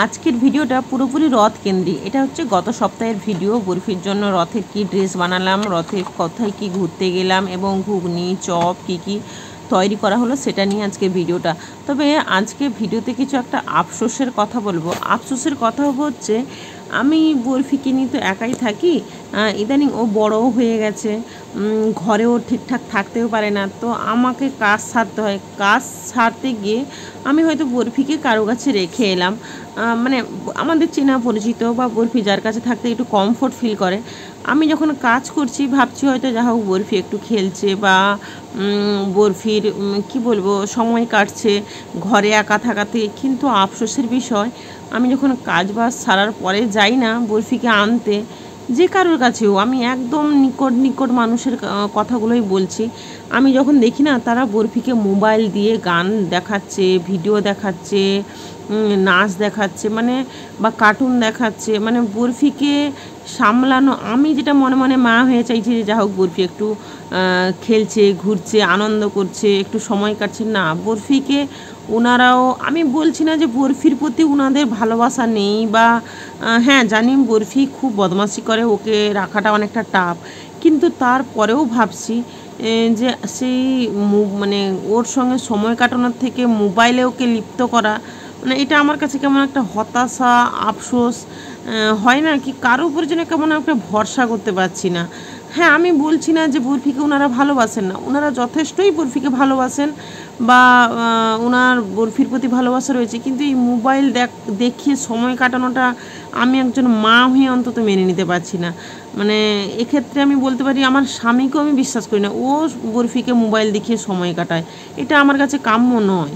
আজকের ভিডিওটা পুরোপুরি রথ কেন্দ্রিক। এটা হচ্ছে গত সপ্তাহের ভিডিও। বরফির জন্য রথের কি ড্রেস বানালাম, রথের কোথায় কি ঘুরতে গেলাম এবং ঘুগনি চপ কি তৈরি করা হলো সেটা নিয়ে আজকে ভিডিওটা। তবে আজকে ভিডিওতে কিছু একটা আফসোসের কথা বলবো। আফসোসের কথা হচ্ছে আমি বরফিকে নিয়ে তো একাই থাকি, ইদানিং ও বড়ও হয়ে গেছে, ঘরেও ঠিকঠাক থাকতেও পারে না, তো আমাকে কাজ সারতে হয়। কাজ সারতে গিয়ে আমি হয়তো বরফিকে কারো কাছে রেখে এলাম, মানে আমাদের চেনা পরিচিত বা বরফি যার কাছে থাকতে একটু কমফোর্ট ফিল করে। আমি যখন কাজ করছি ভাবছি হয়তো যা হোক বরফি একটু খেলছে বা বরফির কি বলবো সময় কাটছে ঘরে একা থাকাতে। কিন্তু আফসোসের বিষয়, আমি যখন কাজ বাজ সারার পরে যাই না বরফিকে আনতে, যে কারোর কাছেও আমি একদম নিকট মানুষের কথাগুলোই বলছি, আমি যখন দেখি না তারা বরফিকে মোবাইল দিয়ে গান দেখাচ্ছে, ভিডিও দেখাচ্ছে, নাচ দেখাচ্ছে, মানে বা কার্টুন দেখাচ্ছে, মানে বরফিকে সামলানো। আমি যেটা মনে মনে মা হয়ে চাইছি যে যা হোক বরফি একটু খেলছে, ঘুরছে, আনন্দ করছে, একটু সময় কাটছে। না, বরফিকে ওনারাও, আমি বলছি না যে বরফির প্রতি ওনাদের ভালোবাসা নেই বা হ্যাঁ জানি বরফি খুব বদমাশি করে, ওকে রাখাটা অনেকটা টাফ, কিন্তু তারপরেও ভাবছি যে সেই মানে ওর সঙ্গে সময় কাটানোর থেকে মোবাইলে ওকে লিপ্ত করা, মানে এটা আমার কাছে কেমন একটা হতাশা, আফসোস হয় না কি, কারো উপরে যেন কেমন একটা ভরসা করতে পারছি না। হ্যাঁ, আমি বলছি না যে বরফিকে ওনারা ভালোবাসেন না, ওনারা যথেষ্টই বরফিকে ভালোবাসেন বা ওনার বরফির প্রতি ভালোবাসা রয়েছে, কিন্তু এই মোবাইল দেখিয়ে সময় কাটানোটা আমি একজন মা হয়ে অন্তত মেনে নিতে পারছি না। মানে এক্ষেত্রে আমি বলতে পারি আমার স্বামীকেও আমি বিশ্বাস করি না, ও বরফিকে মোবাইল দেখিয়ে সময় কাটায়, এটা আমার কাছে কাম্য নয়।